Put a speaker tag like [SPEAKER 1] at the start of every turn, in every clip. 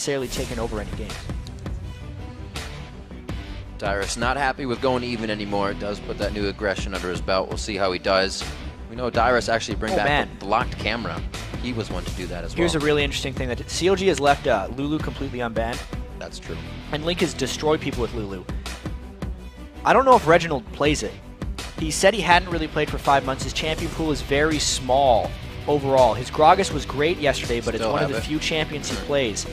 [SPEAKER 1] necessarily taken over any games.
[SPEAKER 2] Dyrus not happy with going even anymore. Does put that new aggression under his belt. We'll see how he does. We know Dyrus actually bring back the blocked camera. He was one to do that as well.
[SPEAKER 1] Here's a really interesting thing that CLG has left Lulu completely unbanned.
[SPEAKER 2] That's true.
[SPEAKER 1] And Link has destroyed people with Lulu. I don't know if Reginald plays it. He said he hadn't really played for 5 months. His champion pool is very small overall. His Gragas was great yesterday, but it's one of the few champions he plays.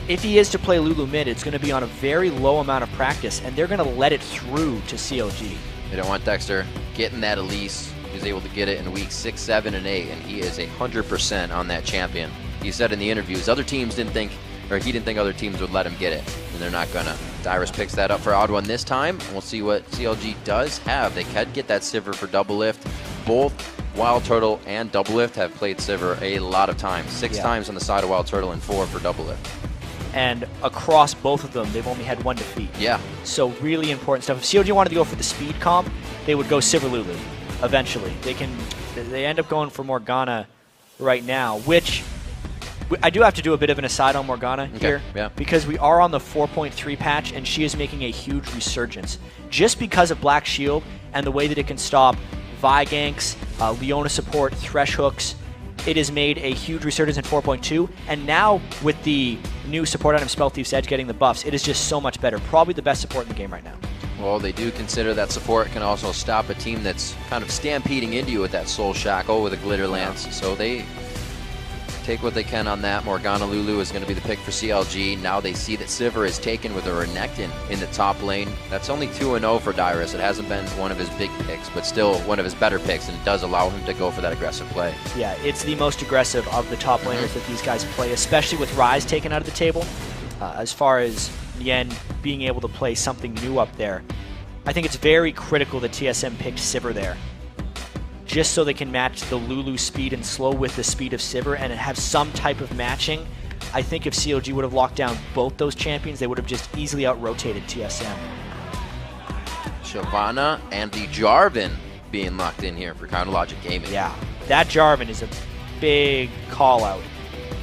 [SPEAKER 1] If he is to play Lulu mid, it's going to be on a very low amount of practice, and they're going to let it through to CLG.
[SPEAKER 2] They don't want Dexter getting that Elise. He was able to get it in weeks 6, 7, and 8, and he is 100% on that champion. He said in the interviews, other teams didn't think, or he didn't think other teams would let him get it, and they're not gonna. Dyrus picks that up for Odd One this time, and we'll see what CLG does have. They could get that Sivir for double lift. Both Wild Turtle and double lift have played Sivir a lot of times. 6 times on the side of Wild Turtle and 4 for double lift.
[SPEAKER 1] And across both of them, they've only had 1 defeat.
[SPEAKER 2] Yeah.
[SPEAKER 1] So really important stuff. If CLG wanted to go for the speed comp, they would go Sivir Lulu eventually. They end up going for Morgana right now, which I do have to do a bit of an aside on Morgana here, because we are on the 4.3 patch, and she is making a huge resurgence. Just because of Black Shield and the way that it can stop Vi ganks, Leona support, Thresh hooks, it has made a huge resurgence in 4.2, and now with the new support item Spell Thief's Edge getting the buffs, it is just so much better. Probably the best support in the game right now.
[SPEAKER 2] Well, they do consider that support can also stop a team that's kind of stampeding into you with that Soul Shackle with a Glitter Lance. So they take what they can on that. Morgana Lulu is going to be the pick for CLG. Now they see that Sivir is taken with a Renekton in the top lane. That's only 2-0 for Dyrus. It hasn't been one of his big picks, but still one of his better picks, and it does allow him to go for that aggressive play.
[SPEAKER 1] Yeah, it's the most aggressive of the top laners that these guys play, especially with Ryze taken out of the table. As far as Yen being able to play something new up there, I think it's very critical that TSM picked Sivir there, just so they can match the Lulu speed and slow with the speed of Sivir and have some type of matching. I think if CLG would have locked down both those champions, they would have just easily out-rotated TSM.
[SPEAKER 2] Shyvana and the Jarvan being locked in here for Counterlogic Gaming.
[SPEAKER 1] Yeah, that Jarvan is a big call-out.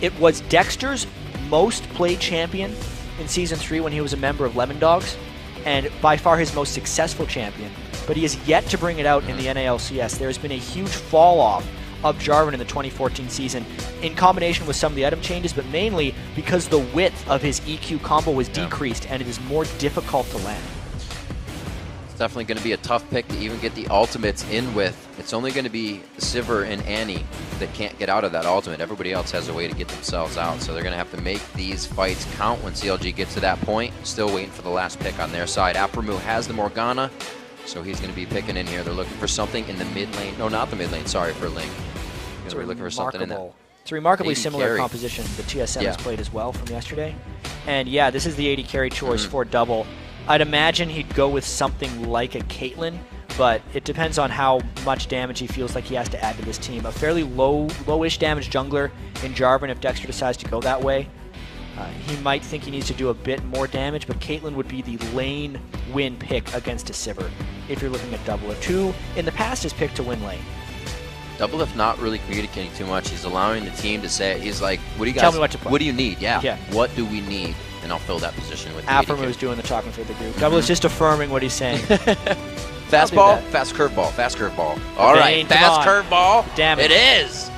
[SPEAKER 1] It was Dexter's most played champion in Season 3 when he was a member of Lemon Dogs, and by far his most successful champion, but he has yet to bring it out in the LCS. There's been a huge fall-off of Jarvan in the 2014 season in combination with some of the item changes, but mainly because the width of his EQ combo was decreased and it is more difficult to land.
[SPEAKER 2] It's definitely going to be a tough pick to even get the ultimates in with. It's only going to be Sivir and Annie that can't get out of that ultimate. Everybody else has a way to get themselves out, so they're going to have to make these fights count when CLG gets to that point. Still waiting for the last pick on their side. Aphromoo has the Morgana, so he's going to be picking in here. They're looking for something in the mid lane. No, not the mid lane. Sorry, for Link. We're looking for something in that.
[SPEAKER 1] It's a remarkably similar composition that TSM has played as well from yesterday. And yeah, this is the 80 carry choice for double. I'd imagine he'd go with something like a Caitlyn, but it depends on how much damage he feels like he has to add to this team. A fairly lowish damage jungler in Jarvan if Dexter decides to go that way. He might think he needs to do a bit more damage, but Caitlyn would be the lane win pick against a Sivir if you're looking at Doublelift, who in the past has picked to win lane.
[SPEAKER 2] Doublelift not really communicating too much. He's allowing the team to say, he's like, what do you guys,
[SPEAKER 1] tell me what to play.
[SPEAKER 2] What do you need? Yeah. What do we need? And I'll fill that position with
[SPEAKER 1] Aphromoo is doing the talking for the group. Doublelift's just affirming what he's saying.
[SPEAKER 2] Fastball, fast curveball, fast curveball. All right, fast curveball. Damn it. It is.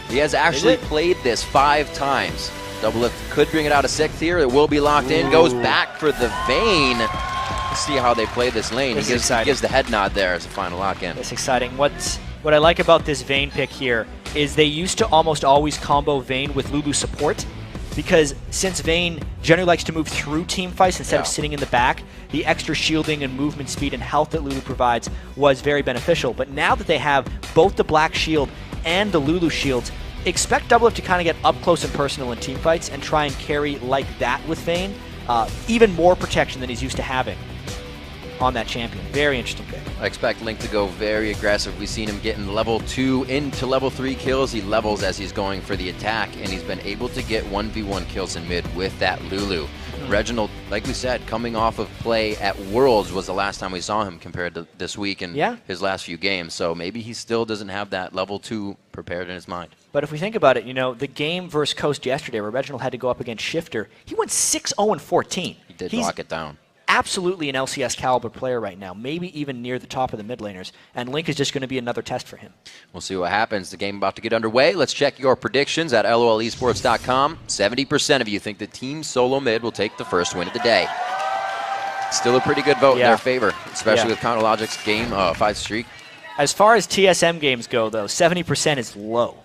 [SPEAKER 2] He has actually played this 5 times. Doublelift could bring it out of 6th here. It will be locked in. Goes back for the Vayne. Let's see how they play this lane. He gives the head nod there as a final lock-in.
[SPEAKER 1] That's exciting. What I like about this Vayne pick here is they used to almost always combo Vayne with Lulu support, because since Vayne generally likes to move through team fights instead of sitting in the back, the extra shielding and movement speed and health that Lulu provides was very beneficial. But now that they have both the Black Shield and the Lulu shields, expect Doublelift to kind of get up close and personal in team fights and try and carry like that with Vayne. Even more protection than he's used to having. on that champion. Very interesting pick.
[SPEAKER 2] I expect Link to go very aggressive. We've seen him getting level 2 into level 3 kills. He levels as he's going for the attack, and he's been able to get 1v1 kills in mid with that Lulu. Reginald, like we said, coming off of play at Worlds was the last time we saw him compared to this week and his last few games. So maybe he still doesn't have that level 2 prepared in his mind.
[SPEAKER 1] But if we think about it, you know, the game versus Coast yesterday where Reginald had to go up against Shifter, he went 6-0-14.
[SPEAKER 2] He did lock it down.
[SPEAKER 1] Absolutely an LCS caliber player right now, maybe even near the top of the mid laners, and Link is just going to be another test for him.
[SPEAKER 2] We'll see what happens. The game about to get underway. Let's check your predictions at lolesports.com. 70% of you think the team SoloMid will take the first win of the day. Still a pretty good vote in their favor, especially with CounterLogic's game 5 streak.
[SPEAKER 1] As far as TSM games go, though, 70% is low,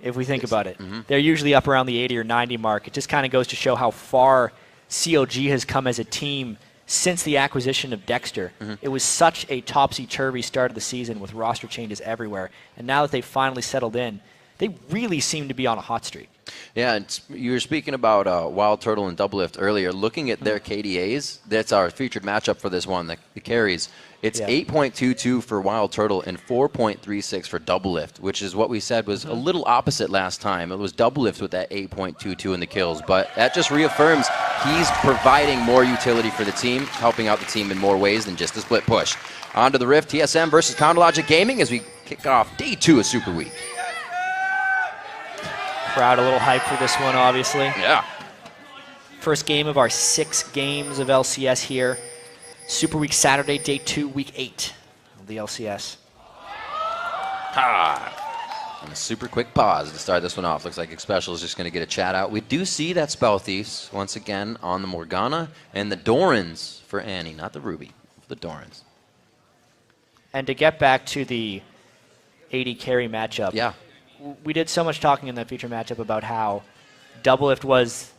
[SPEAKER 1] if we think about it. They're usually up around the 80 or 90 mark. It just kind of goes to show how far CLG has come as a team since the acquisition of Dexter. It was such a topsy-turvy start of the season with roster changes everywhere. And now that they've finally settled in, they really seem to be on a hot streak.
[SPEAKER 2] Yeah, and you were speaking about Wild Turtle and Doublelift earlier. Looking at their KDAs, that's our featured matchup for this one, the carries. It's 8.22 for Wild Turtle and 4.36 for Doublelift, which is what we said was a little opposite last time. It was Doublelift with that 8.22 in the kills, but that just reaffirms he's providing more utility for the team, helping out the team in more ways than just a split push. On to the Rift, TSM versus CounterLogic Gaming as we kick off day 2 of Super Week.
[SPEAKER 1] Crowd a little hype for this one, obviously.
[SPEAKER 2] Yeah.
[SPEAKER 1] First game of our 6 games of LCS here. Super Week Saturday, day 2, week 8 of the LCS.
[SPEAKER 2] And a super quick pause to start this one off. Looks like Xpecial is just going to get a chat out. We do see that Spell Thieves once again on the Morgana and the Dorans for Annie, not the Ruby, the Dorans.
[SPEAKER 1] And to get back to the AD carry matchup, we did so much talking in that feature matchup about how Doublelift was,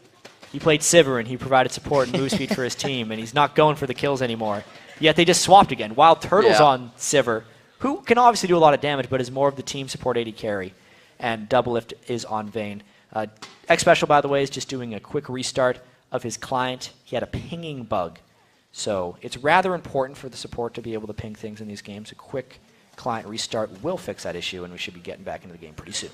[SPEAKER 1] he played Sivir and he provided support and move speed for his team, and he's not going for the kills anymore. Yet they just swapped again. Wild Turtle's on Sivir, who can obviously do a lot of damage, but is more of the team support AD carry, and Doublelift is on Vayne. Xpecial, by the way, is just doing a quick restart of his client. He had a pinging bug. So it's rather important for the support to be able to ping things in these games. A quick client restart will fix that issue, and we should be getting back into the game pretty soon.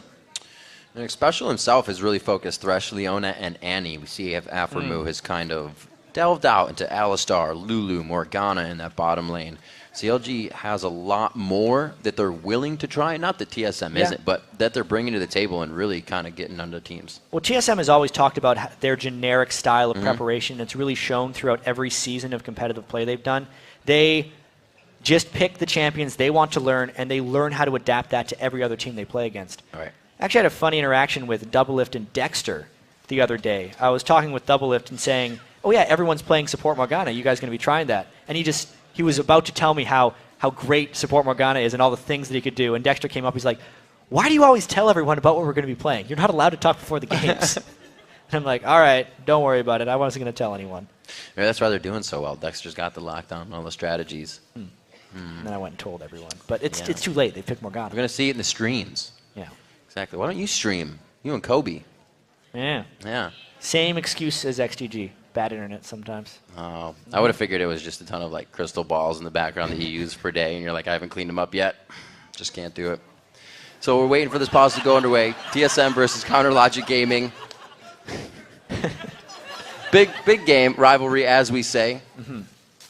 [SPEAKER 2] And Xpecial himself has really focused Thresh, Leona, and Annie. We see Afremu has kind of delved out into Alistar, Lulu, Morgana in that bottom lane. CLG has a lot more that they're willing to try. Not that TSM isn't, but that they're bringing to the table and really kind of getting under teams.
[SPEAKER 1] Well, TSM has always talked about their generic style of preparation. It's really shown throughout every season of competitive play they've done. They just pick the champions they want to learn, and they learn how to adapt that to every other team they play against.
[SPEAKER 2] All right.
[SPEAKER 1] Actually, I had a funny interaction with Doublelift and Dexter the other day. I was talking with Doublelift and saying, oh yeah, everyone's playing support Morgana. You guys going to be trying that? And he was about to tell me how great support Morgana is and all the things that he could do. And Dexter came up, he's like, why do you always tell everyone about what we're going to be playing? You're not allowed to talk before the games. And I'm like, all right, don't worry about it. I wasn't going to tell anyone.
[SPEAKER 2] Yeah, that's why they're doing so well. Dexter's got the lockdown, all the strategies.
[SPEAKER 1] And then I went and told everyone. But it's too late. They picked Morgana.
[SPEAKER 2] We're going to see it in the streams.
[SPEAKER 1] Yeah.
[SPEAKER 2] Exactly. Why don't you stream? You and Kobe.
[SPEAKER 1] Yeah.
[SPEAKER 2] Yeah.
[SPEAKER 1] Same excuse as XGG. Bad internet sometimes.
[SPEAKER 2] Oh, I would have figured it was just a ton of like crystal balls in the background that you use per day, and you're like, I haven't cleaned them up yet. Just can't do it. So we're waiting for this pause to go underway. TSM versus CounterLogic Gaming. Big game, rivalry, as we say.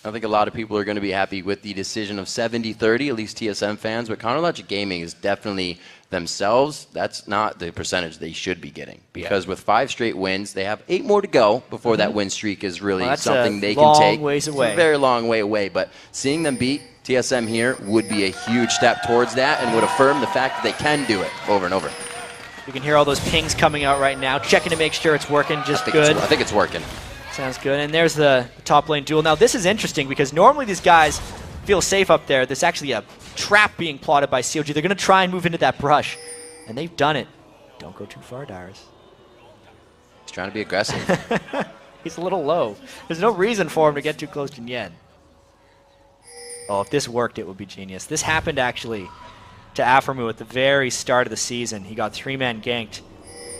[SPEAKER 2] I think a lot of people are going to be happy with the decision of 70-30, at least TSM fans. But CounterLogic Gaming is definitely themselves. That's not the percentage they should be getting. Because with 5 straight wins, they have 8 more to go before that win streak is really something they can take.
[SPEAKER 1] Ways away.
[SPEAKER 2] It's a very long way away. But seeing them beat TSM here would be a huge step towards that and would affirm the fact that they can do it over and over.
[SPEAKER 1] You can hear all those pings coming out right now, checking to make sure it's working just good.
[SPEAKER 2] I think it's working.
[SPEAKER 1] Sounds good. And there's the top lane duel. Now, this is interesting because normally these guys feel safe up there. There's actually a trap being plotted by CLG. They're going to try and move into that brush. And they've done it. Don't go too far, Dyrus.
[SPEAKER 2] He's trying to be aggressive.
[SPEAKER 1] He's a little low. There's no reason for him to get too close to Nyen. Oh, if this worked, it would be genius. This happened actually to Afremu at the very start of the season. He got 3-man ganked.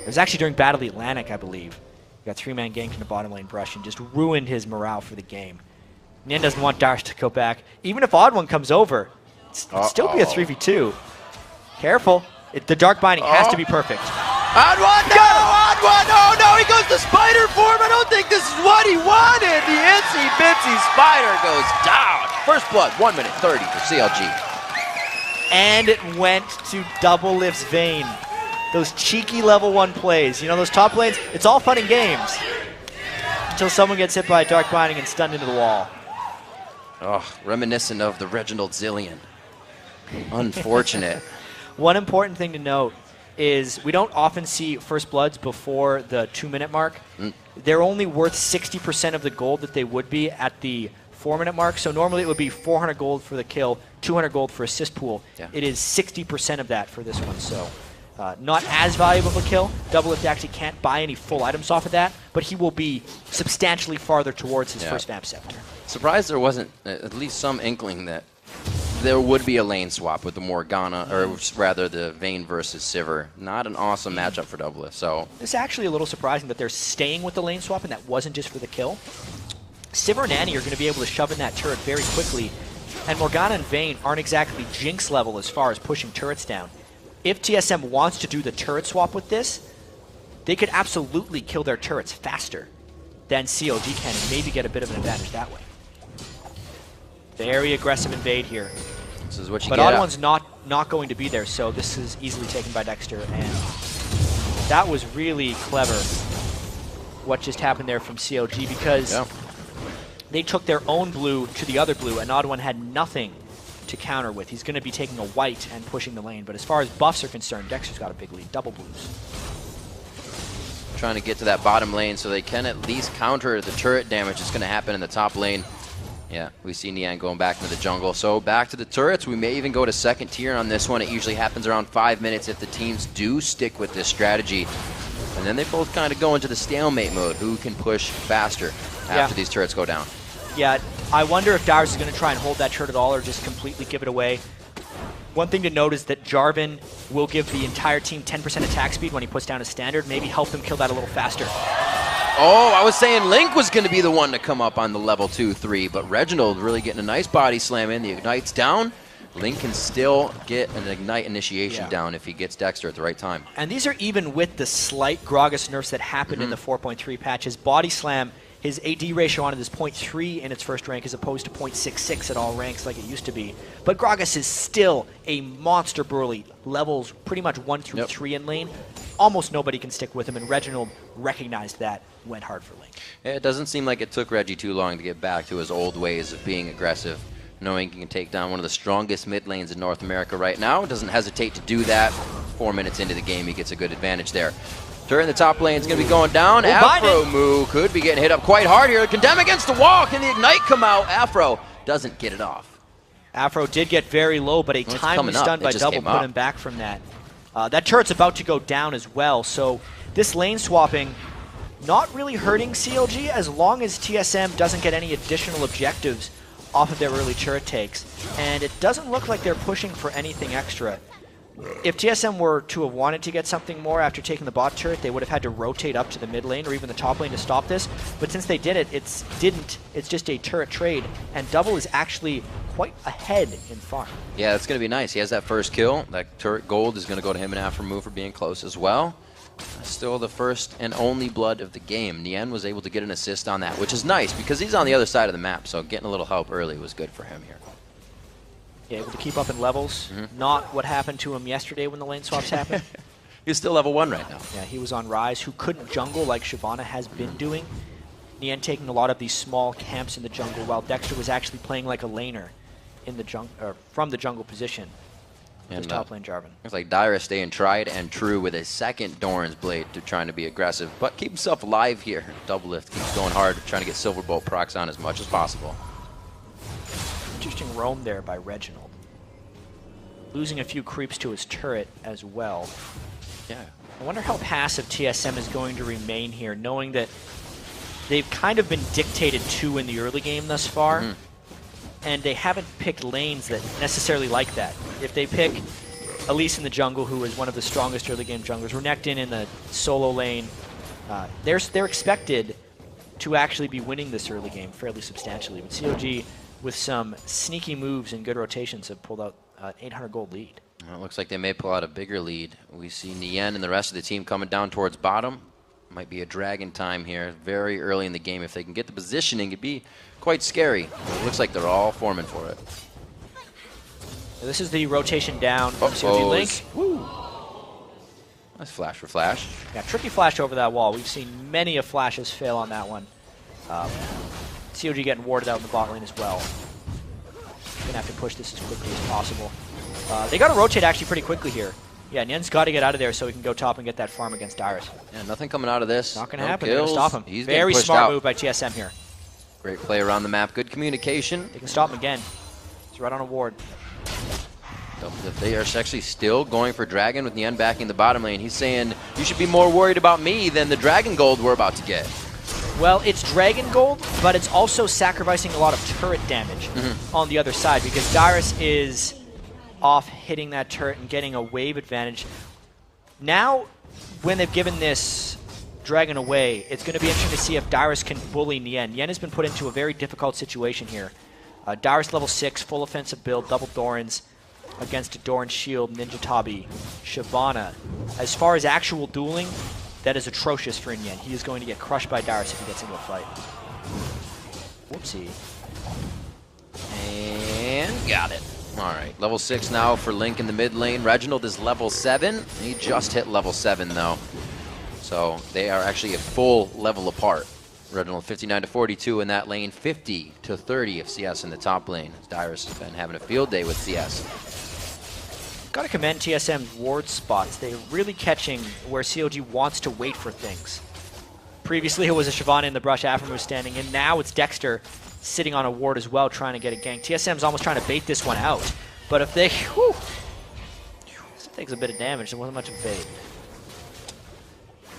[SPEAKER 1] It was actually during Battle of the Atlantic, I believe. He got 3-man ganked in the bottom lane brush and just ruined his morale for the game. Nien doesn't want Darius to go back. Even if Odd One comes over, it'd still be a 3v2. Careful. The Dark Binding has to be perfect.
[SPEAKER 2] Odd One, no! Odd One, oh no, he goes to Spider form. I don't think this is what he wanted. The itsy bitsy Spider goes down. First blood, 1 minute 30 for CLG.
[SPEAKER 1] And it went to Double Lift's Vayne. Those cheeky level 1 plays. You know, those top lanes, it's all fun and games. Until someone gets hit by a Dark Binding and stunned into the wall.
[SPEAKER 2] Oh, reminiscent of the Reginald Zillion. Unfortunate.
[SPEAKER 1] One important thing to note is we don't often see First Bloods before the 2-minute mark. They're only worth 60% of the gold that they would be at the 4-minute mark. So normally it would be 400 gold for the kill, 200 gold for assist pool.
[SPEAKER 2] Yeah.
[SPEAKER 1] It is 60% of that for this one. So not as valuable of a kill. Double Lift actually can't buy any full items off of that, but he will be substantially farther towards his first Vamp Scepter.
[SPEAKER 2] Surprised there wasn't at least some inkling that there would be a lane swap with the Morgana, or rather the Vayne versus Sivir. Not an awesome matchup for Double Lift, so.
[SPEAKER 1] It's actually a little surprising that they're staying with the lane swap and that wasn't just for the kill. Sivir and Annie are going to be able to shove in that turret very quickly, and Morgana and Vayne aren't exactly Jinx level as far as pushing turrets down. If TSM wants to do the turret swap with this, they could absolutely kill their turrets faster than CLG can and maybe get a bit of an advantage that way. Very aggressive invade here.
[SPEAKER 2] This is what you
[SPEAKER 1] but
[SPEAKER 2] get.
[SPEAKER 1] Odd One's not going to be there, so this is easily taken by Dexter, and that was really clever what just happened there from CLG, because they took their own blue to the other blue, and Odd One had nothing to counter with. He's going to be taking a white and pushing the lane, but as far as buffs are concerned, Dexter's got a big lead, double blues.
[SPEAKER 2] Trying to get to that bottom lane so they can at least counter the turret damage that's going to happen in the top lane. Yeah, we see Nien going back into the jungle. So back to the turrets. We may even go to second tier on this one. It usually happens around 5 minutes if the teams do stick with this strategy. And then they both kind of go into the stalemate mode. Who can push faster after these turrets go down?
[SPEAKER 1] Yeah, I wonder if Darius is going to try and hold that turret at all or just completely give it away. One thing to note is that Jarvan will give the entire team 10% attack speed when he puts down his standard, maybe help them kill that a little faster.
[SPEAKER 2] Oh, I was saying Link was going to be the one to come up on the level 2-3, but Reginald really getting a nice body slam in. The Ignite's down. Link can still get an Ignite initiation down if he gets Dexter at the right time.
[SPEAKER 1] And these are even with the slight Gragas nerfs that happened in the 4.3 patch. His body slam, his AD ratio on it is 0.3 in its first rank as opposed to 0.66 at all ranks like it used to be. But Gragas is still a monster burly, levels pretty much 1 through 3 in lane. Almost nobody can stick with him, and Reginald recognized that, went hard for Link.
[SPEAKER 2] It doesn't seem like it took Reggie too long to get back to his old ways of being aggressive, knowing he can take down one of the strongest mid lanes in North America right now. Doesn't hesitate to do that. 4 minutes into the game, he gets a good advantage there. Turret in the top lane is going to be going down. Afro Moo could be getting hit up quite hard here. Condemn against the wall. Can the Ignite come out? Afro doesn't get it off.
[SPEAKER 1] Afro did get very low, but a timely stun by Double put him back from that. That turret's about to go down as well, so this lane swapping not really hurting CLG as long as TSM doesn't get any additional objectives off of their early turret takes. And it doesn't look like they're pushing for anything extra. If TSM were to have wanted to get something more after taking the bot turret, they would have had to rotate up to the mid lane or even the top lane to stop this. But since they did it, it's just a turret trade, and Double is actually quite ahead in farm.
[SPEAKER 2] Yeah, that's going to be nice. He has that first kill. That turret gold is going to go to him and Afro Moo for being close as well. Still the first and only blood of the game. Nien was able to get an assist on that, which is nice because he's on the other side of the map, so getting a little help early was good for him here.
[SPEAKER 1] Yeah, able to keep up in levels. Not what happened to him yesterday when the lane swaps happened.
[SPEAKER 2] He's still level 1 right now.
[SPEAKER 1] Yeah, he was on Ryze, who couldn't jungle like Shyvana has been doing. Nien taking a lot of these small camps in the jungle, while Dexter was actually playing like a laner in the from the jungle position. And top lane Jarvan.
[SPEAKER 2] It's like Dyrus staying tried and true with a second Doran's Blade to trying to be aggressive, but keep himself alive here. Double Lift keeps going hard, trying to get Silver Bolt procs on as much as possible.
[SPEAKER 1] Interesting roam there by Reginald. Losing a few creeps to his turret as well.
[SPEAKER 2] Yeah.
[SPEAKER 1] I wonder how passive TSM is going to remain here, knowing that they've kind of been dictated to in the early game thus far, and they haven't picked lanes that necessarily like that. If they pick Elise in the jungle, who is one of the strongest early game junglers, Renekton in the solo lane, they're expected to actually be winning this early game fairly substantially. But CLG, with some sneaky moves and good rotations, have pulled out an 800 gold lead.
[SPEAKER 2] Well, it looks like they may pull out a bigger lead. We see Nien and the rest of the team coming down towards bottom. Might be a dragon time here very early in the game. If they can get the positioning, it'd be quite scary. It looks like they're all forming for it.
[SPEAKER 1] This is the rotation down from CLG Link. Woo.
[SPEAKER 2] Nice flash for flash.
[SPEAKER 1] Yeah, tricky flash over that wall. We've seen many of flashes fail on that one. CLG getting warded out in the bot lane as well. Gonna have to push this as quickly as possible. They got to rotate actually pretty quickly here. Yeah, Nien's got to get out of there so he can go top and get that farm against Dyrus.
[SPEAKER 2] Yeah, nothing coming out of this.
[SPEAKER 1] Not going to happen. They're going to stop him.
[SPEAKER 2] He's
[SPEAKER 1] very smart move by TSM here.
[SPEAKER 2] Great play around the map. Good communication.
[SPEAKER 1] They can stop him again. He's right on a ward.
[SPEAKER 2] They are actually still going for Dragon with Nien backing the bottom lane. He's saying, you should be more worried about me than the Dragon Gold we're about to get.
[SPEAKER 1] Well, it's Dragon Gold, but it's also sacrificing a lot of turret damage on the other side because Dyrus is off hitting that turret and getting a wave advantage. Now, when they've given this Dragon away, it's going to be interesting to see if Dyrus can bully Nien. Nien has been put into a very difficult situation here. Dyrus level 6, full offensive build, double Dorans against a Doran Shield, Ninja Tabi, Shyvana. As far as actual dueling, that is atrocious for Nien. He is going to get crushed by Dyrus if he gets into a fight. Whoopsie.
[SPEAKER 2] And got it. All right, level 6 now for Link in the mid lane. Reginald is level 7. He just hit level 7 though. So they are actually a full level apart. Reginald 59 to 42 in that lane, 50 to 30 of CS in the top lane. Dyrus has been having a field day with CS.
[SPEAKER 1] Got to commend TSM's ward spots. They're really catching where CLG wants to wait for things. Previously it was a Shyvana in the brush, Afram was standing in. Now it's Dexter sitting on a ward as well, trying to get a gank. TSM's almost trying to bait this one out. But if they... Whew, this takes a bit of damage. There wasn't much of a bait.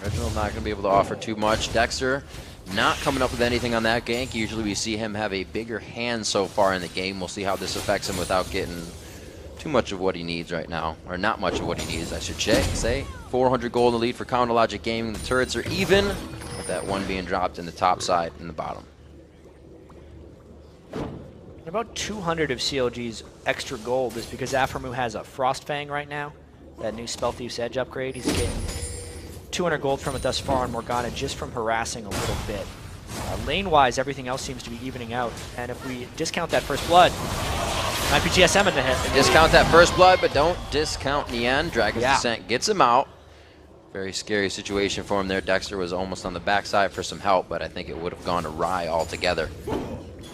[SPEAKER 2] Reginald not going to be able to offer too much. Dexter not coming up with anything on that gank. Usually we see him have a bigger hand so far in the game. We'll see how this affects him without getting too much of what he needs right now. Or not much of what he needs, I should say. 400 gold in the lead for Counter Logic Gaming. The turrets are even, with that one being dropped in the top side and the bottom.
[SPEAKER 1] About 200 of CLG's extra gold is because Aframu has a Frost Fang right now. That new Spell Thief's Edge upgrade. He's getting 200 gold from it thus far on Morgana just from harassing a little bit. Lane-wise, everything else seems to be evening out. And if we discount that first blood, might be TSM in the hit.
[SPEAKER 2] Discount that first blood, but don't discount Nien. Dragon's Descent gets him out. Very scary situation for him there. Dexter was almost on the backside for some help, but I think it would have gone awry altogether.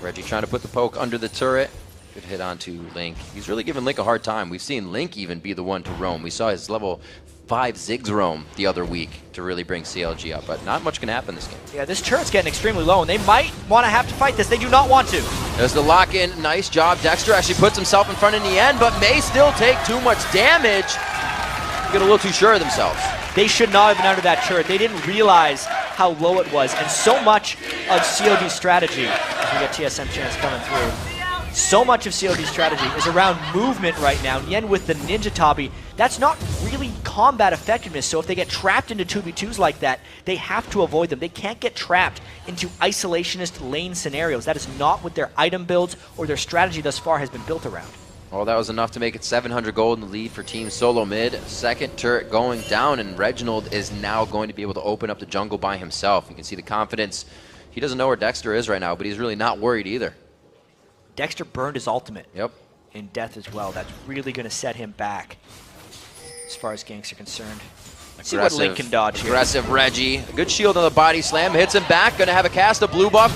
[SPEAKER 2] Reggie trying to put the poke under the turret. Good hit onto Link. He's really giving Link a hard time. We've seen Link even be the one to roam. We saw his level 5 Ziggs roam the other week to really bring CLG up, but not much can happen this game.
[SPEAKER 1] Yeah, this turret's getting extremely low, and they might want to have to fight this. They do not want to.
[SPEAKER 2] There's the lock-in. Nice job. Dexter actually puts himself in front in the end, but may still take too much damage. Get a little too sure of themselves.
[SPEAKER 1] They should not have been under that turret. They didn't realize how low it was, and so much of CLG's strategy, as we get TSM chance coming through, so much of CLG's strategy is around movement right now. Nien with the Ninja Tabi, that's not really combat effectiveness, so if they get trapped into 2v2s like that, they have to avoid them. They can't get trapped into isolationist lane scenarios. That is not what their item builds or their strategy thus far has been built around.
[SPEAKER 2] Well, that was enough to make it 700 gold in the lead for Team SoloMid. Second turret going down, and Reginald is now going to be able to open up the jungle by himself. You can see the confidence. He doesn't know where Dexter is right now, but he's really not worried either.
[SPEAKER 1] Dexter burned his ultimate
[SPEAKER 2] in
[SPEAKER 1] death as well. That's really going to set him back as far as ganks are concerned. Let's see
[SPEAKER 2] what
[SPEAKER 1] Link can dodge here.
[SPEAKER 2] Aggressive Reggie. A good shield on the body slam. Hits him back. Going to have a cast, a blue buff.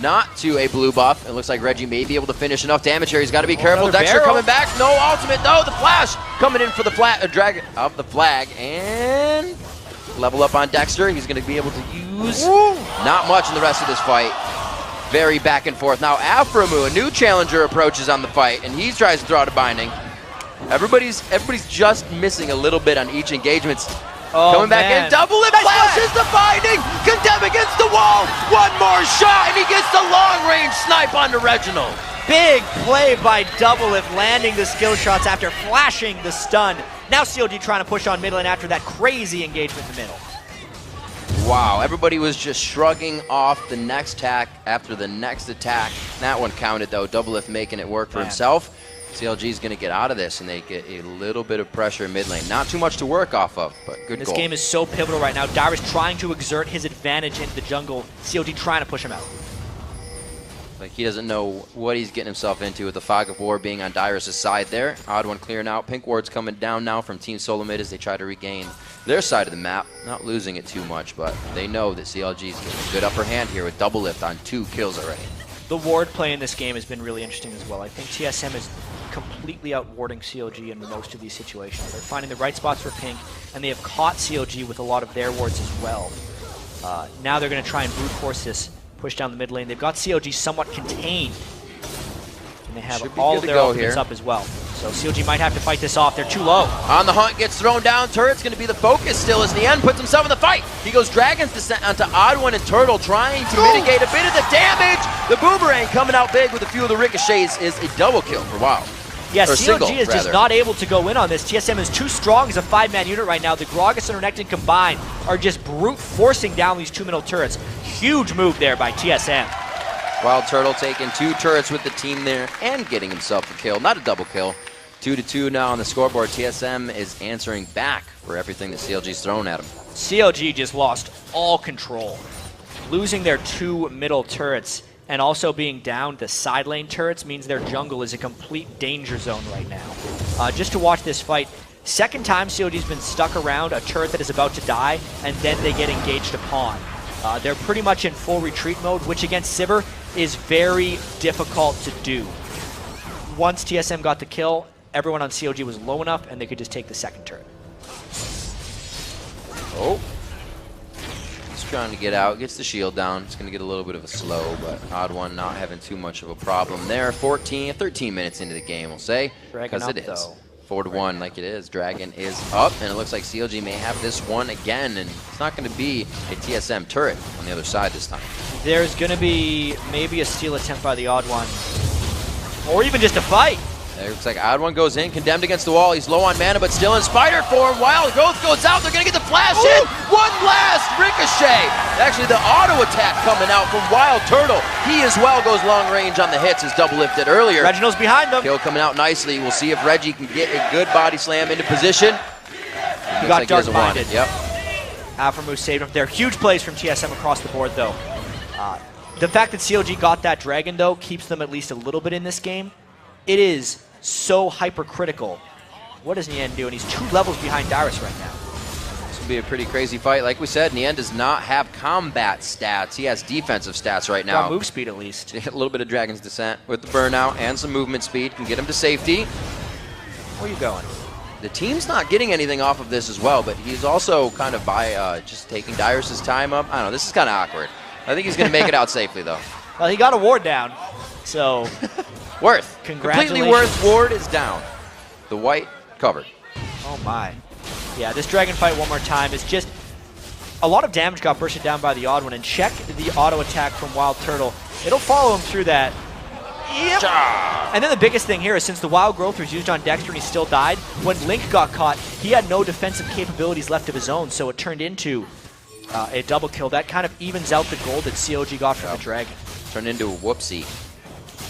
[SPEAKER 2] Not to a blue buff. It looks like Reggie may be able to finish enough damage here. He's got to be careful. Dexter coming back. No ultimate. No, the flash coming in for the drag of the flag. And level up on Dexter. He's going to be able to use not much in the rest of this fight. Very back and forth. Now Aframu, a new challenger, approaches on the fight, and he tries to throw out a binding. Everybody's just missing a little bit on each engagement. Coming back in, double it, flashes the binding, condemn against the wall, one more shot, and he gets the long-range snipe onto Reginald.
[SPEAKER 1] Big play by Double It, landing the skill shots after flashing the stun. Now CLG trying to push on mid lane after that crazy engagement in the middle.
[SPEAKER 2] Wow, everybody was just shrugging off the next attack after the next attack. That one counted, though. Doublelift making it work for himself. CLG is going to get out of this, and they get a little bit of pressure in mid lane. Not too much to work off of, but good goal.
[SPEAKER 1] This game is so pivotal right now. Dyrus trying to exert his advantage into the jungle. CLG trying to push him out.
[SPEAKER 2] Like he doesn't know what he's getting himself into with the Fog of War being on Dyrus' side there. Odd one clearing out. Pink Ward's coming down now from Team SoloMid as they try to regain their side of the map. Not losing it too much, but they know that CLG is getting a good upper hand here with Doublelift on 2 kills already.
[SPEAKER 1] The ward play in this game has been really interesting as well. I think TSM is completely outwarding CLG in most of these situations. They're finding the right spots for Pink, and they have caught CLG with a lot of their wards as well. Now they're going to try and brute force this push down the mid lane. They've got CLG somewhat contained, and they have all of their ultimates up as well. So CLG might have to fight this off. They're too low.
[SPEAKER 2] On the hunt, gets thrown down. Turret's going to be the focus still as Nien puts himself in the fight. He goes Dragon's Descent onto Odd One and Turtle, trying to mitigate a bit of the damage. The Boomerang coming out big with a few of the ricochets is a double kill for WoW.
[SPEAKER 1] Yeah, CLG is just not able to go in on this. TSM is too strong as a 5-man unit right now. The Gragas and Renekton combined are just brute forcing down these 2 middle turrets. Huge move there by TSM.
[SPEAKER 2] Wild Turtle taking 2 turrets with the team there and getting himself a kill. Not a double kill. 2-2 now on the scoreboard. TSM is answering back for everything that CLG's thrown at him.
[SPEAKER 1] CLG just lost all control. Losing their 2 middle turrets and also being down the side lane turrets means their jungle is a complete danger zone right now. Just to watch this fight, second time CLG's been stuck around a turret that is about to die, and then they get engaged upon. They're pretty much in full retreat mode, which against Sivir is very difficult to do. Once TSM got the kill, everyone on CLG was low enough, and they could just take the second turret.
[SPEAKER 2] Oh. He's trying to get out, gets the shield down. It's going to get a little bit of a slow, but Odd One not having too much of a problem there. 13 minutes into the game, we'll say, because it is. 4-1 like it is. Dragon is up, and it looks like CLG may have this one again, and it's not going to be a TSM turret on the other side this time. There's
[SPEAKER 1] going to be maybe a steal attempt by the Odd One, or even just a fight.
[SPEAKER 2] It looks like Odd One goes in, condemned against the wall. He's low on mana, but still in spider form. Wild Growth goes out. They're going to get the flash in. One blast, ricochet. Actually, the auto attack coming out from Wild Turtle. He as well goes long range on the hits as double lifted earlier.
[SPEAKER 1] Reginald's behind them.
[SPEAKER 2] Kill coming out nicely. We'll see if Reggie can get a good body slam into position.
[SPEAKER 1] He got dark minded.
[SPEAKER 2] Yep.
[SPEAKER 1] Alpha saved him there. Huge plays from TSM across the board, though. The fact that CLG got that dragon, though, keeps them at least a little bit in this game. It is so hypercritical. What does Nien do? And he's 2 levels behind Dyrus right now.
[SPEAKER 2] This will be a pretty crazy fight. Like we said, Nien does not have combat stats. He has defensive stats right now.
[SPEAKER 1] Got move speed at least.
[SPEAKER 2] A little bit of Dragon's Descent with the burnout and some movement speed can get him to safety.
[SPEAKER 1] Where are you going?
[SPEAKER 2] The team's not getting anything off of this as well, but he's also kind of by just taking Dyrus' time up. I don't know. This is kind of awkward. I think he's going to make it out safely, though.
[SPEAKER 1] Well, he got a ward down, so...
[SPEAKER 2] Worth.
[SPEAKER 1] Congratulations.
[SPEAKER 2] Completely Worth. Ward is down. The white covered.
[SPEAKER 1] Oh, my. Yeah, this dragon fight one more time is just... A lot of damage got bursted down by the Odd One, and check the auto attack from Wild Turtle. It'll follow him through that. Yep. And then the biggest thing here is since the Wild Growth was used on Dexter and he still died, when Link got caught, he had no defensive capabilities left of his own, so it turned into a double kill. That kind of evens out the gold that CLG got from the dragon.
[SPEAKER 2] Turned into a whoopsie.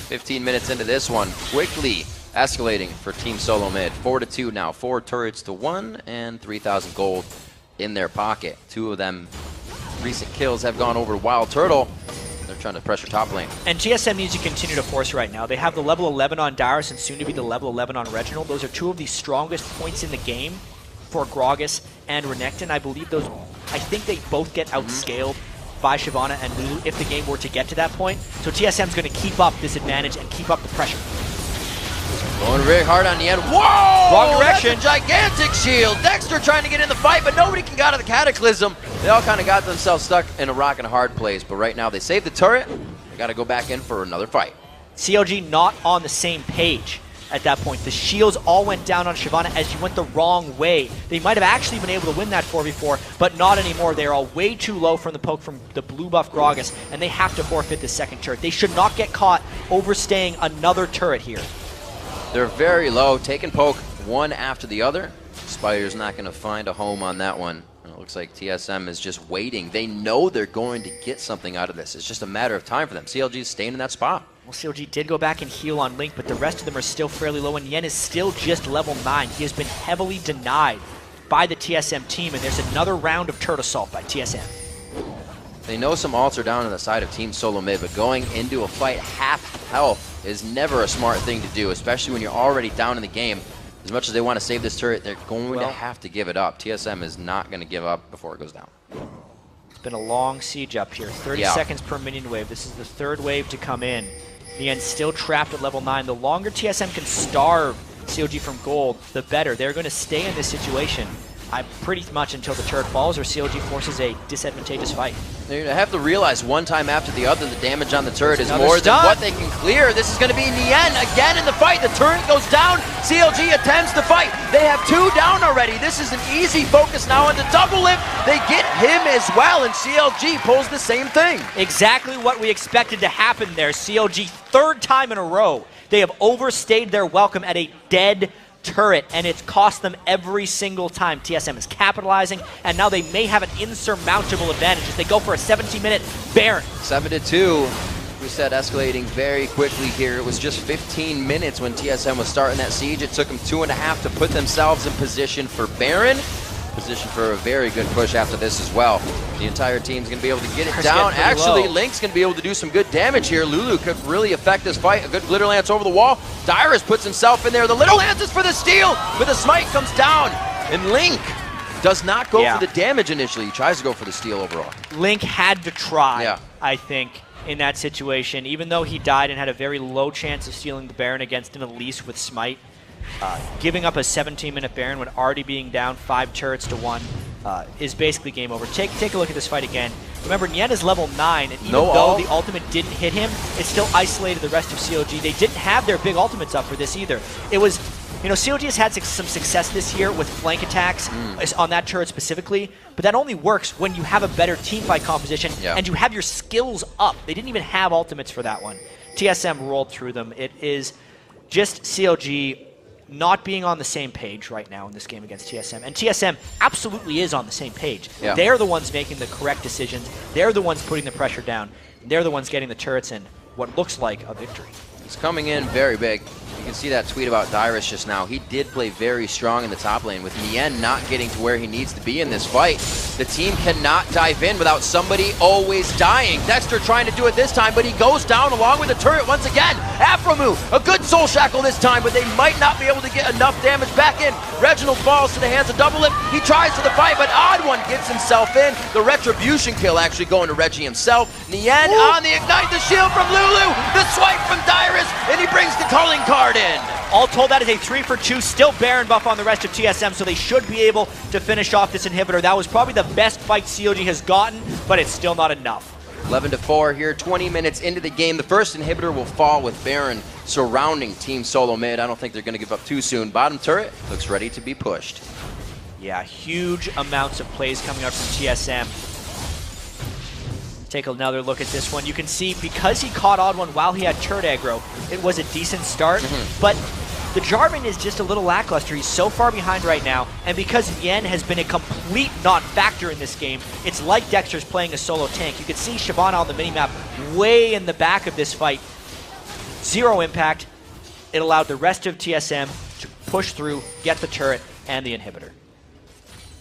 [SPEAKER 2] 15 minutes into this one, quickly escalating for Team SoloMid. 4-2 now, 4 turrets to 1 and 3,000 gold in their pocket. 2 of them recent kills have gone over Wild Turtle. They're trying to pressure top lane.
[SPEAKER 1] And TSM needs to continue to force right now. They have the level 11 on Dyrus and soon to be the level 11 on Reginald. Those are 2 of the strongest points in the game for Gragas and Renekton. I believe those, I think they both get outscaled by Shyvana and Lulu if the game were to get to that point. So TSM's going to keep up this advantage and keep up the pressure.
[SPEAKER 2] Going very hard on the end. Whoa!
[SPEAKER 1] Wrong direction.
[SPEAKER 2] That's a gigantic shield. Dexter trying to get in the fight, but nobody can get out of the Cataclysm. They all kind of got themselves stuck in a rock and a hard place, but right now they saved the turret. They got to go back in for another fight.
[SPEAKER 1] CLG not on the same page at that point. The shields all went down on Shyvana as she went the wrong way. They might have actually been able to win that 4v4, but not anymore. They are all way too low from the poke from the blue buff Gragas, and they have to forfeit the second turret. They should not get caught overstaying another turret here.
[SPEAKER 2] They're very low, taking poke one after the other. Spider's not going to find a home on that one. It looks like TSM is just waiting. They know they're going to get something out of this. It's just a matter of time for them. CLG is staying in that spot.
[SPEAKER 1] Well, CLG did go back and heal on Link, but the rest of them are still fairly low, and Yen is still just level 9. He has been heavily denied by the TSM team, and there's another round of turret assault by TSM.
[SPEAKER 2] They know some ults are down on the side of Team SoloMid, but going into a fight half health is never a smart thing to do, especially when you're already down in the game. As much as they want to save this turret, they're going to have to give it up. TSM is not going to give up before it goes down.
[SPEAKER 1] It's been a long siege up here. 30 seconds per minion wave. This is the third wave to come in. Nien's still trapped at level 9. The longer TSM can starve CLG from gold, the better. They're going to stay in this situation pretty much until the turret falls or CLG forces a disadvantageous fight.
[SPEAKER 2] They have to realize one time after the other the damage on the turret is more than what they can clear. This is going to be Nien again in the fight. The turret goes down. CLG attempts the fight. They have 2 down already. This is an easy focus now on the double lift. They get him as well, and CLG pulls the same thing.
[SPEAKER 1] Exactly what we expected to happen there. CLG, 3rd time in a row. They have overstayed their welcome at a dead turret, and it's cost them every single time. TSM is capitalizing, and now they may have an insurmountable advantage as they go for a 17-minute Baron.
[SPEAKER 2] 7-2. We said escalating very quickly here. It was just 15 minutes when TSM was starting that siege. It took them 2.5 to put themselves in position for Baron. Position for a very good push after this as well. The entire team's going to be able to get it down. Actually, Link's going to be able to do some good damage here. Lulu could really affect this fight. A good Glitter Lance over the wall. Dyrus puts himself in there. The Little Lance is for the steal, but the smite comes down. And Link does not go for the damage initially. He tries to go for the steal overall. Link
[SPEAKER 1] had to try, I think, in that situation. Even though he died and had a very low chance of stealing the Baron against an Elise with smite. Giving up a 17-minute Baron when already being down 5 turrets to 1 is basically game over. Take a look at this fight again. Remember, Nien is level 9, and even though the ultimate didn't hit him, it still isolated the rest of CLG. They didn't have their big ultimates up for this either. It was, you know, CLG has had some success this year with flank attacks on that turret specifically, but that only works when you have a better teamfight composition and you have your skills up. They didn't even have ultimates for that one. TSM rolled through them. It is just CLG not being on the same page right now in this game against TSM. And TSM absolutely is on the same page. They're the ones making the correct decisions. They're the ones putting the pressure down. They're the ones getting the turrets in what looks like a victory.
[SPEAKER 2] It's coming in very big. You can see that tweet about Dyrus just now. He did play very strong in the top lane with Nien not getting to where he needs to be in this fight. The team cannot dive in without somebody always dying. Dexter trying to do it this time, but he goes down along with the turret once again. Afromu, a good soul shackle this time, but they might not be able to get enough damage back in. Reginald falls to the hands of Double Lift. He tries to the fight, but Odd One gets himself in. The retribution kill actually going to Reggie himself. Nien on the ignite, the shield from Lulu, the swipe from Dyrus, and he brings the calling card in.
[SPEAKER 1] All told, that is a 3 for 2, still Baron buff on the rest of TSM, so they should be able to finish off this inhibitor. That was probably the best fight CLG has gotten, but it's still not enough.
[SPEAKER 2] 11-4 here, 20 minutes into the game. The first inhibitor will fall with Baron surrounding Team SoloMid. I don't think they're going to give up too soon. Bottom turret looks ready to be pushed.
[SPEAKER 1] Yeah, huge amounts of plays coming out from TSM. Take another look at this one. You can see because he caught Odd One while he had turret aggro, it was a decent start, but the Jarvan is just a little lackluster. He's so far behind right now, and because Yen has been a complete non-factor in this game, it's like Dexter's playing a solo tank. You can see Shyvana on the minimap way in the back of this fight. 0 impact. It allowed the rest of TSM to push through, get the turret, and the inhibitor.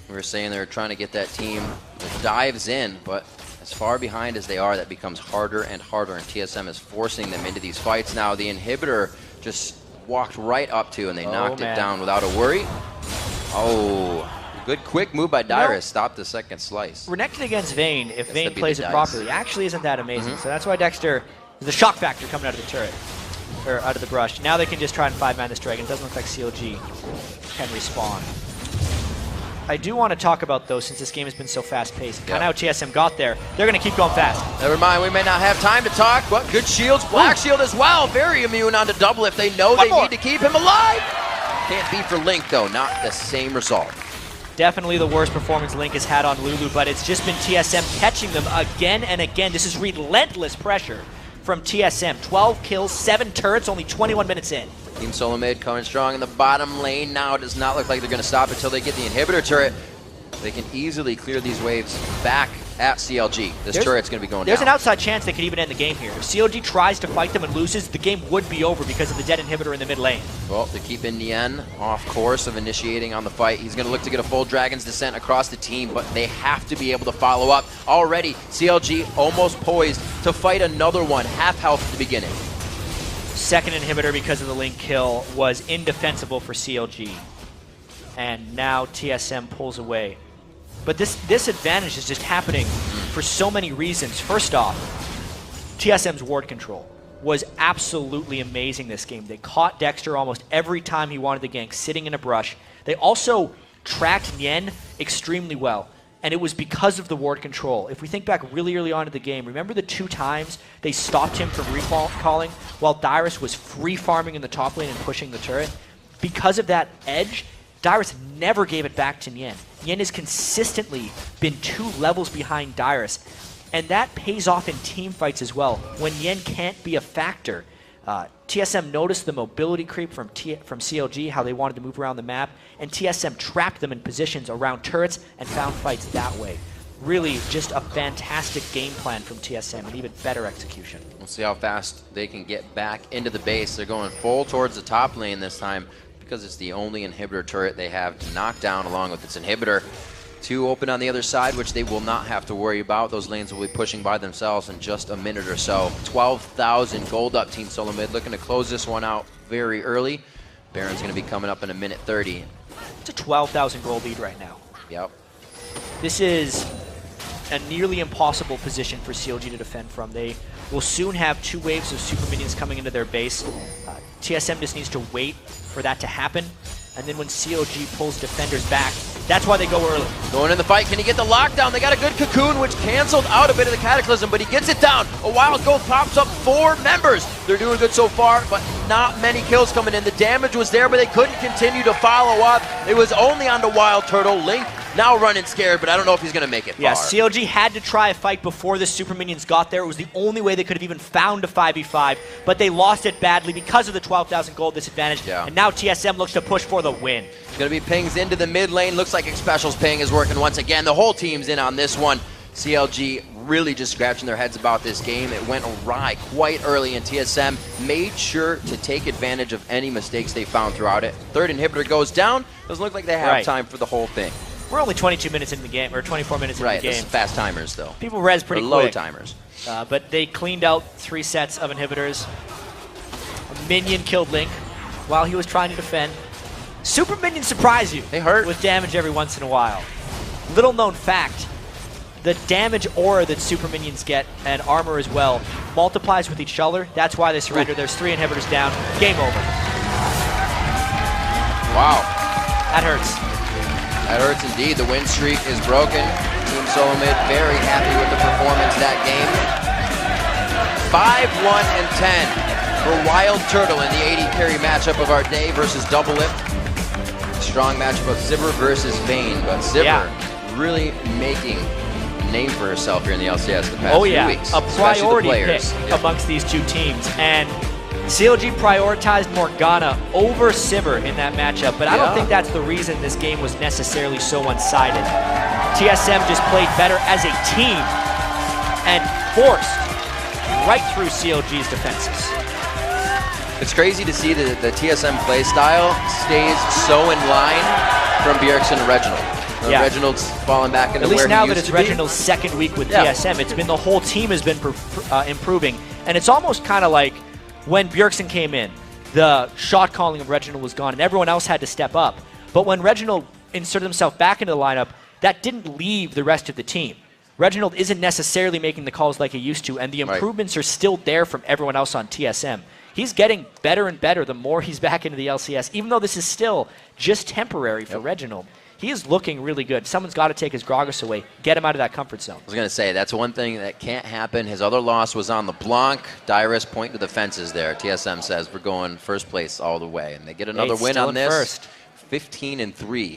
[SPEAKER 2] We were saying they're trying to get that team that dives in, but as far behind as they are, that becomes harder and harder, and TSM is forcing them into these fights now. The inhibitor just walked right up to, and they knocked it down without a worry. Oh, good quick move by Dyrus. Stopped the second slice.
[SPEAKER 1] Renekton against Vayne, if Vayne plays it properly, actually isn't that amazing. So that's why Dexter, there's a shock factor coming out of the turret, or out of the brush. Now they can just try and 5-man this dragon. It doesn't look like CLG can respawn. I do want to talk about, though, since this game has been so fast-paced, kind of how TSM got there. They're going to keep going fast.
[SPEAKER 2] Never mind, we may not have time to talk, but good shields. Black Shield as well, very immune onto Double if they know they need to keep him alive. Can't be for Link, though, not the same result.
[SPEAKER 1] Definitely the worst performance Link has had on Lulu, but it's just been TSM catching them again and again. This is relentless pressure from TSM. 12 kills, 7 turrets, only 21 minutes in.
[SPEAKER 2] Team SoloMid coming strong in the bottom lane now. It does not look like they're going to stop until they get the inhibitor turret. They can easily clear these waves back at CLG. This turret's going to be going
[SPEAKER 1] There's
[SPEAKER 2] down.
[SPEAKER 1] an outside chance they could even end the game here. If CLG tries to fight them and loses, the game would be over because of the dead inhibitor in the mid lane.
[SPEAKER 2] Well, they're keeping Nien off course of initiating on the fight. He's going to look to get a full Dragon's Descent across the team, but they have to be able to follow up. Already, CLG almost poised to fight another one, half health at the beginning.
[SPEAKER 1] Second inhibitor because of the link kill was indefensible for CLG. And now TSM pulls away. But this advantage is just happening for so many reasons. First off, TSM's ward control was absolutely amazing this game. They caught Dexter almost every time he wanted the gank, sitting in a brush. They also tracked Nien extremely well, and it was because of the ward control. If we think back really early on in the game, remember the 2 times they stopped him from recalling while Dyrus was free farming in the top lane and pushing the turret? Because of that edge, Dyrus never gave it back to Nien. Nien has consistently been 2 levels behind Dyrus, and that pays off in team fights as well. When Nien can't be a factor, TSM noticed the mobility creep from CLG, how they wanted to move around the map, and TSM trapped them in positions around turrets and found fights that way. Really just a fantastic game plan from TSM and even better execution.
[SPEAKER 2] We'll see how fast they can get back into the base. They're going full towards the top lane this time, because it's the only inhibitor turret they have to knock down along with its inhibitor. 2 open on the other side, which they will not have to worry about. Those lanes will be pushing by themselves in just a minute or so. 12,000 gold up, Team SoloMid, looking to close this one out very early. Baron's going to be coming up in a minute 30.
[SPEAKER 1] It's a 12,000 gold lead right now.
[SPEAKER 2] Yep.
[SPEAKER 1] This is a nearly impossible position for CLG to defend from. They will soon have 2 waves of super minions coming into their base. TSM just needs to wait for that to happen, and then when CLG pulls defenders back, that's why they go early.
[SPEAKER 2] Going in the fight, can he get the lockdown? They got a good cocoon, which canceled out a bit of the Cataclysm, but he gets it down. A wild gold pops up 4 members. They're doing good so far, but not many kills coming in. The damage was there, but they couldn't continue to follow up. It was only on the Wild Turtle. Link now running scared, but I don't know if he's going to make it far.
[SPEAKER 1] Yeah, CLG had to try a fight before the super minions got there. It was the only way they could have even found a 5v5, but they lost it badly because of the 12,000 gold disadvantage, and now TSM looks to push for the win.
[SPEAKER 2] It's going to be pings into the mid lane. Looks like Xpecial's ping is working once again. The whole team's in on this one. CLG really just scratching their heads about this game. It went awry quite early, and TSM made sure to take advantage of any mistakes they found throughout it. 3rd inhibitor goes down. Doesn't look like they have time for the whole thing.
[SPEAKER 1] We're only 22 minutes into the game, or 24 minutes into the game.
[SPEAKER 2] Right, this is fast timers, though.
[SPEAKER 1] People res pretty quick.
[SPEAKER 2] Low timers.
[SPEAKER 1] But they cleaned out 3 sets of inhibitors. A minion killed Link while he was trying to defend. Super minions surprise you.
[SPEAKER 2] They hurt.
[SPEAKER 1] With damage every once in a while. Little known fact, the damage aura that super minions get, and armor as well, multiplies with each other. That's why they surrender. There's 3 inhibitors down. Game over.
[SPEAKER 2] Wow.
[SPEAKER 1] That hurts.
[SPEAKER 2] That hurts indeed. The win streak is broken. Team SoloMid very happy with the performance that game. 5-1 and 10 for Wild Turtle in the AD carry matchup of our day versus Double Lip. Strong matchup of Sivir versus Vayne, but Sivir really making a name for herself here in the LCS the past few weeks.
[SPEAKER 1] A priority pick amongst these 2 teams. And CLG prioritized Morgana over Sivir in that matchup, but I don't think that's the reason this game was necessarily so one-sided. TSM just played better as a team and forced right through CLG's defenses.
[SPEAKER 2] It's crazy to see that the TSM play style stays so in line from Bjergsen and Reginald. Reginald's falling back into where he used to be.
[SPEAKER 1] At least now that it's Reginald's 2nd week with TSM, it's been the whole team has been improving, and it's almost kind of like when Bjergsen came in, the shot calling of Reginald was gone, and everyone else had to step up. But when Reginald inserted himself back into the lineup, that didn't leave the rest of the team. Reginald isn't necessarily making the calls like he used to, and the improvements are still there from everyone else on TSM. He's getting better and better the more he's back into the LCS, even though this is still just temporary for Reginald. He is looking really good. Someone's got to take his Gragas away, get him out of that comfort zone.
[SPEAKER 2] I was going to say, that's one thing that can't happen. His other loss was on the Blanc. Dyrus pointing to the fences there. TSM says we're going 1st place all the way, and they get another win on this. 15-3.